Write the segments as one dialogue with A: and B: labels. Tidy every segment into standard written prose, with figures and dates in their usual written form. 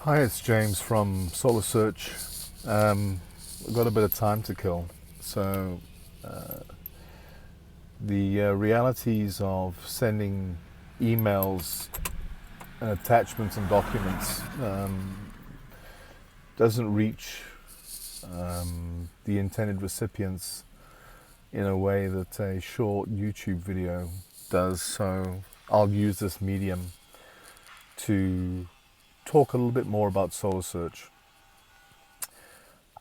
A: Hi, it's James from Solarsearch. We've got a bit of time to kill, so the realities of sending emails and attachments and documents doesn't reach the intended recipients in a way that a short YouTube video does. So I'll use this medium to talk a little bit more about Solarsearch.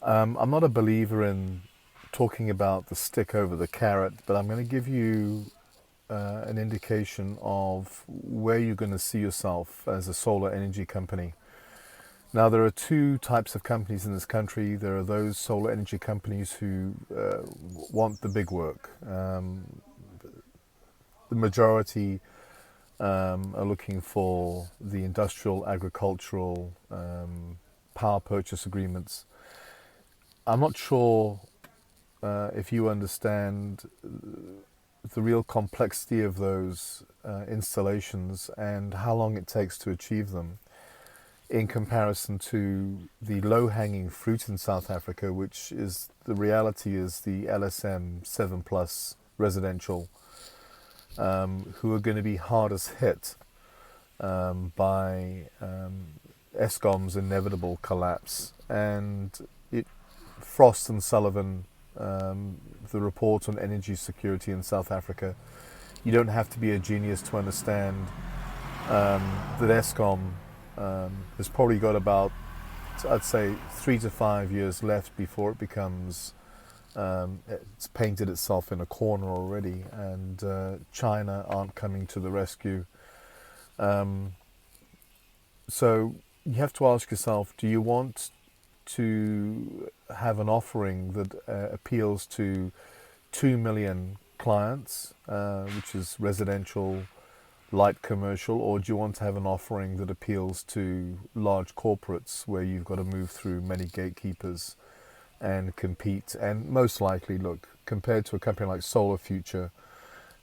A: I'm not a believer in talking about the stick over the carrot, but I'm going to give you an indication of where you're going to see yourself as a solar energy company. Now, there are two types of companies in this country. There are those solar energy companies who want the big work. The majority are looking for the industrial, agricultural, power purchase agreements. I'm not sure if you understand the real complexity of those installations and how long it takes to achieve them in comparison to the low-hanging fruit in South Africa, which is the reality is the LSM 7 plus residential, who are going to be hardest hit by Eskom's inevitable collapse. And Frost and Sullivan, the report on energy security in South Africa, you don't have to be a genius to understand that Eskom has probably got about, I'd say, 3 to 5 years left before it becomes, it's painted itself in a corner already, and China aren't coming to the rescue. So you have to ask yourself, do you want to have an offering that appeals to 2 million clients, which is residential, light commercial, or do you want to have an offering that appeals to large corporates where you've got to move through many gatekeepers and compete? And most likely, look, compared to a company like Solar Future,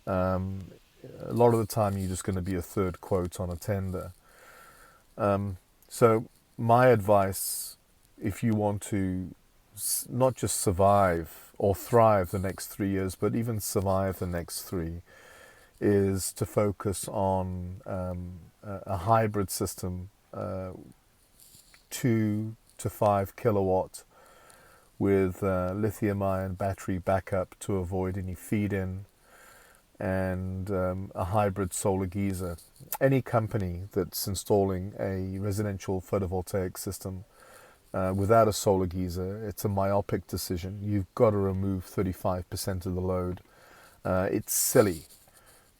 A: a lot of the time you're just going to be a third quote on a tender. So my advice, if you want to not just survive or thrive the next 3 years, but even survive the next three, is to focus on a hybrid system, 2 to 5 kilowatt with lithium-ion battery backup to avoid any feed-in, and a hybrid solar geyser. Any company that's installing a residential photovoltaic system without a solar geyser, it's a myopic decision. You've got to remove 35% of the load. It's silly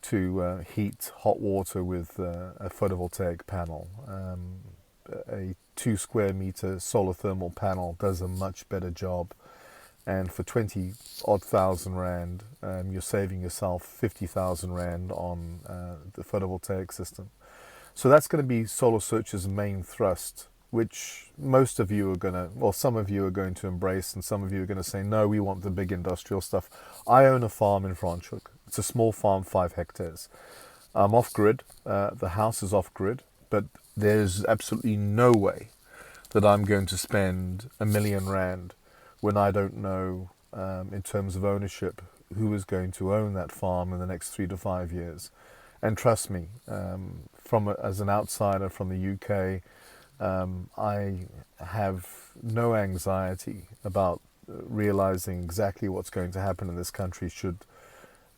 A: to heat hot water with a photovoltaic panel. A 2 square meter solar thermal panel does a much better job. And for 20 odd thousand rand, you're saving yourself 50,000 rand on the photovoltaic system. So that's going to be Solarsearch's main thrust, which most of you are going to, well, some of you are going to embrace, and some of you are going to say, no, we want the big industrial stuff. I own a farm in Franschhoek. It's a small farm, 5 hectares. I'm off-grid. The house is off-grid, but there's absolutely no way that I'm going to spend R1 million when I don't know, in terms of ownership, who is going to own that farm in the next 3 to 5 years. And trust me, as an outsider from the UK, I have no anxiety about realizing exactly what's going to happen in this country should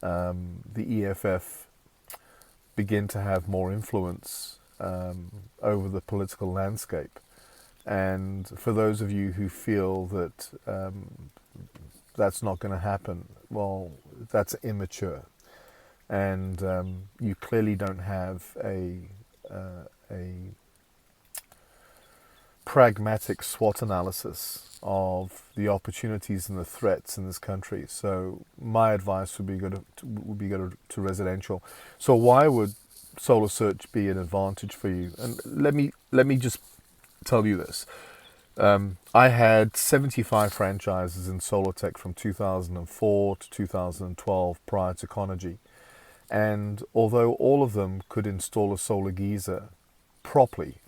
A: the EFF begin to have more influence over the political landscape. And for those of you who feel that that's not going to happen, well, that's immature. And you clearly don't have a pragmatic SWOT analysis of the opportunities and the threats in this country. So my advice would be go to residential. So why would Solarsearch be an advantage for you? And let me just tell you this. I had 75 franchises in solar tech from 2004 to 2012 prior to Conergy. And although all of them could install a solar geyser properly,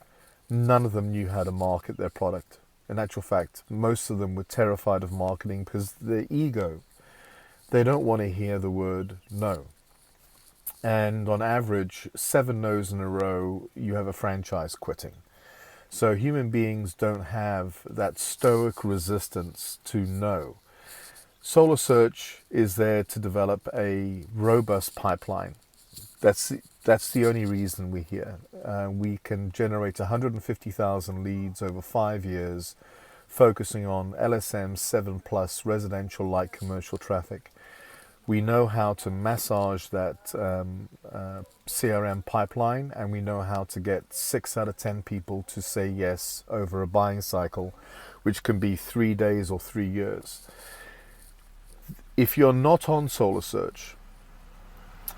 A: none of them knew how to market their product. In actual fact, most of them were terrified of marketing because their ego, they don't want to hear the word no. And on average, 7 no's in a row, you have a franchise quitting. So human beings don't have that stoic resistance to no. Solarsearch is there to develop a robust pipeline. That's the only reason we're here. We can generate 150,000 leads over 5 years, focusing on LSM 7 plus residential light commercial traffic. We know how to massage that CRM pipeline, and we know how to get 6 out of 10 people to say yes over a buying cycle, which can be 3 days or 3 years. If you're not on Solarsearch,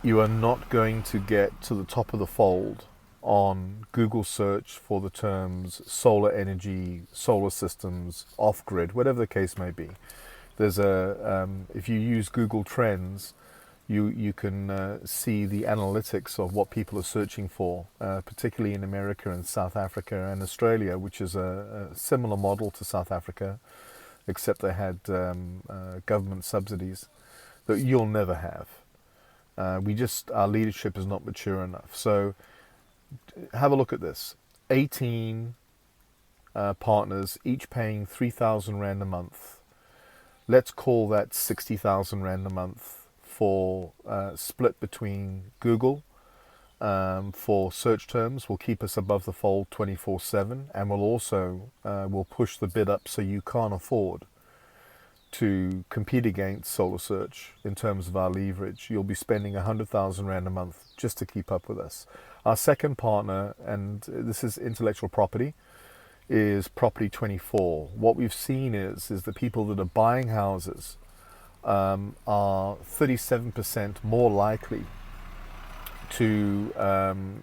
A: you are not going to get to the top of the fold on Google search for the terms solar energy, solar systems, off-grid, whatever the case may be. There's if you use Google Trends, you can see the analytics of what people are searching for, particularly in America and South Africa and Australia, which is a similar model to South Africa, except they had government subsidies that you'll never have. Our leadership is not mature enough. So have a look at this. 18 partners, each paying 3,000 Rand a month. Let's call that 60,000 Rand a month for split between Google for search terms. Will keep us above the fold 24/7, and will also will push the bid up so you can't afford to compete against Solarsearch in terms of our leverage. You'll be spending 100,000 Rand a month just to keep up with us. Our second partner, and this is intellectual property, is Property 24. What we've seen is the people that are buying houses are 37% more likely to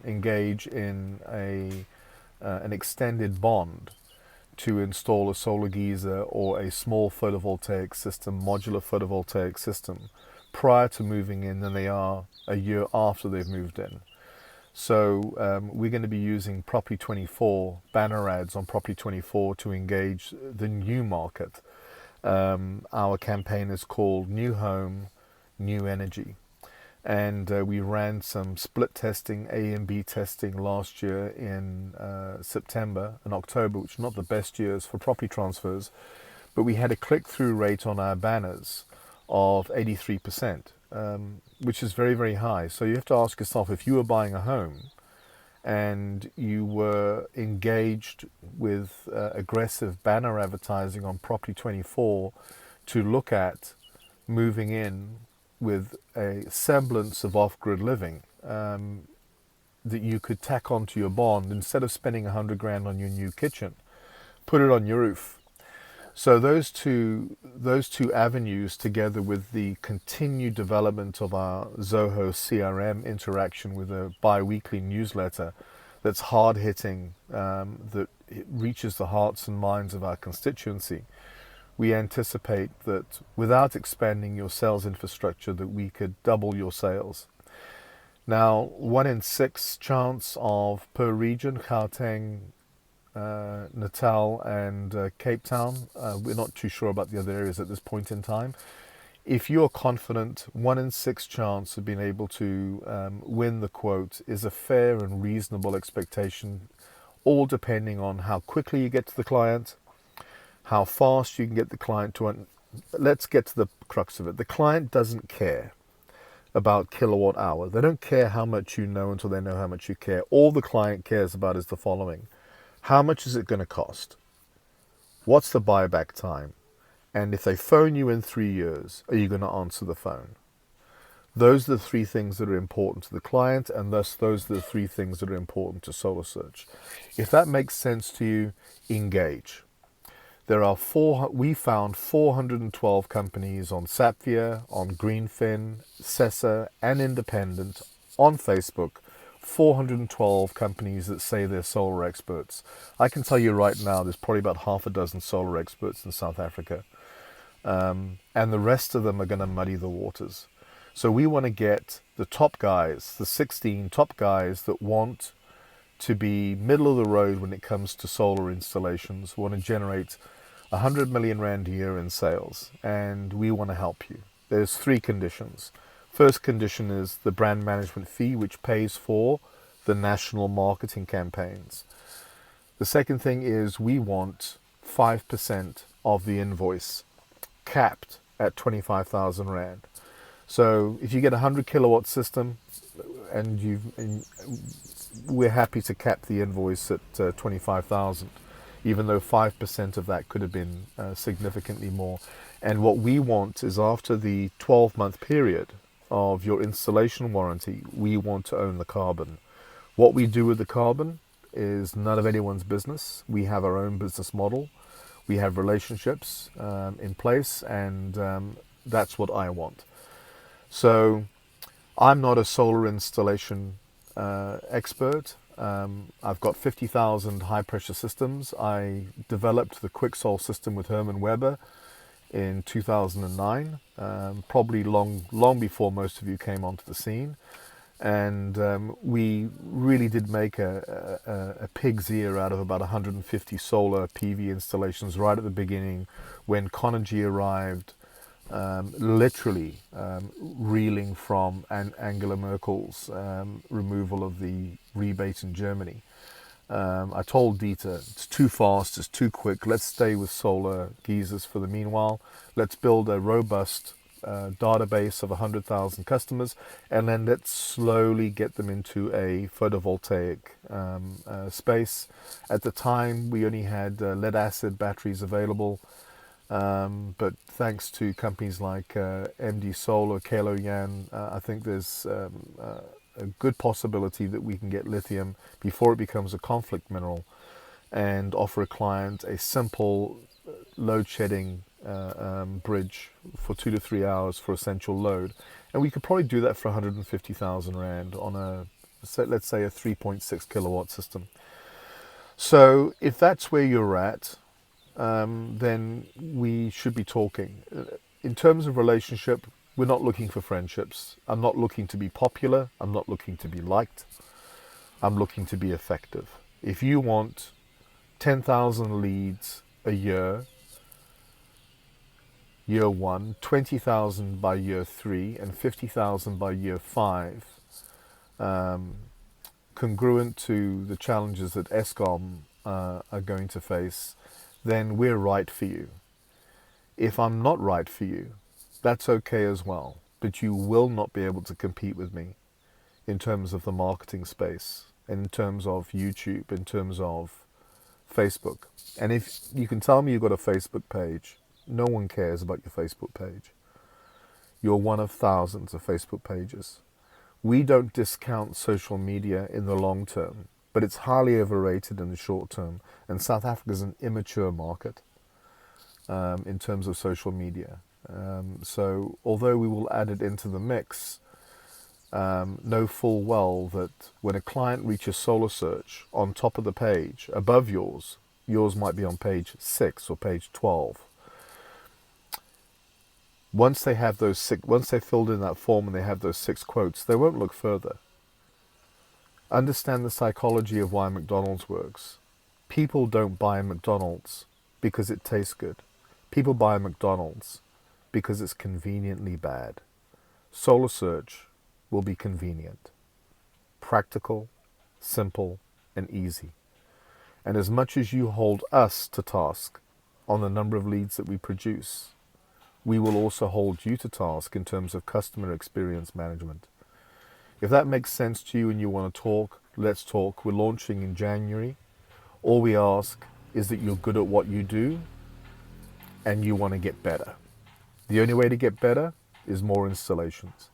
A: engage in an extended bond to install a solar geyser or a small photovoltaic system, modular photovoltaic system, prior to moving in than they are a year after they've moved in. So we're going to be using Property 24, banner ads on Property 24 to engage the new market. Our campaign is called New Home, New Energy. And we ran some split testing, A and B testing last year in September and October, which are not the best years for property transfers, but we had a click-through rate on our banners of 83%, which is very, very high. So you have to ask yourself, if you were buying a home and you were engaged with aggressive banner advertising on Property 24 to look at moving in with a semblance of off-grid living that you could tack onto your bond instead of spending 100 grand on your new kitchen, put it on your roof. So those two avenues, together with the continued development of our Zoho CRM interaction with a bi-weekly newsletter that's hard-hitting, that reaches the hearts and minds of our constituency, we anticipate that without expanding your sales infrastructure, that we could double your sales. Now, 1 in 6 chance of per region, Gauteng, Natal and Cape Town. We're not too sure about the other areas at this point in time. If you're confident, 1 in 6 chance of being able to win the quote is a fair and reasonable expectation, all depending on how quickly you get to the client, how fast you can get the client to. Let's get to the crux of it. The client doesn't care about kilowatt hour. They don't care how much you know until they know how much you care. All the client cares about is the following: how much is it going to cost? What's the buyback time? And if they phone you in 3 years, are you going to answer the phone? Those are the 3 things that are important to the client, and thus those are the 3 things that are important to Solarsearch. If that makes sense to you, engage. We found 412 companies on Sapphire, on Greenfin, Sessa, and Independent on Facebook. 412 companies that say they're solar experts. I can tell you right now, there's probably about half a dozen solar experts in South Africa, and the rest of them are going to muddy the waters. So we want to get the top guys, the 16 top guys that want to be middle of the road when it comes to solar installations. We want to generate 100 million rand a year in sales, and we want to help you. There's 3 conditions. First condition is the brand management fee, which pays for the national marketing campaigns. The second thing is we want 5% of the invoice, capped at 25,000 Rand. So if you get a 100 kilowatt system, and we're happy to cap the invoice at 25,000, even though 5% of that could have been significantly more. And what we want is, after the 12-month period of your installation warranty, we want to own the carbon. What we do with the carbon is none of anyone's business. We have our own business model. We have relationships in place, and that's what I want. So I'm not a solar installation expert. I've got 50,000 high pressure systems. I developed the QuickSol system with Herman Weber in 2009, probably long before most of you came onto the scene. And we really did make a pig's ear out of about 150 solar PV installations right at the beginning, when Conergy arrived, literally reeling from Angela Merkel's removal of the rebate in Germany. I told Dieter, it's too fast, it's too quick, let's stay with solar geysers for the meanwhile. Let's build a robust database of 100,000 customers, and then let's slowly get them into a photovoltaic space. At the time, we only had lead acid batteries available, but thanks to companies like MD Solar, Kalo Yan, I think there's a good possibility that we can get lithium before it becomes a conflict mineral, and offer a client a simple load shedding bridge for 2 to 3 hours for essential load. And we could probably do that for 150,000 Rand on let's say a 3.6 kilowatt system. So if that's where you're at, then we should be talking. In terms of relationship, we're not looking for friendships. I'm not looking to be popular. I'm not looking to be liked. I'm looking to be effective. If you want 10,000 leads a year, year 1, 20,000 by year 3, and 50,000 by year 5, congruent to the challenges that Eskom are going to face, then we're right for you. If I'm not right for you, that's okay as well, but you will not be able to compete with me in terms of the marketing space, in terms of YouTube, in terms of Facebook. And if you can tell me you've got a Facebook page, no one cares about your Facebook page. You're one of thousands of Facebook pages. We don't discount social media in the long term, but it's highly overrated in the short term. And South Africa is an immature market in terms of social media. So although we will add it into the mix, know full well that when a client reaches Solarsearch on top of the page, above yours might be on page 6 or page 12. Once they have once they filled in that form and they have those 6 quotes, they won't look further. Understand the psychology of why McDonald's works. People don't buy McDonald's because it tastes good. People buy McDonald's because it's conveniently bad. Solarsearch will be convenient, practical, simple, and easy. And as much as you hold us to task on the number of leads that we produce, we will also hold you to task in terms of customer experience management. If that makes sense to you and you want to talk, let's talk. We're launching in January. All we ask is that you're good at what you do and you want to get better. The only way to get better is more installations.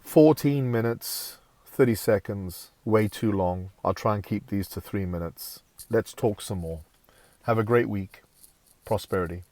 A: 14 minutes, 30 seconds, way too long. I'll try and keep these to 3 minutes. Let's talk some more. Have a great week. Prosperity.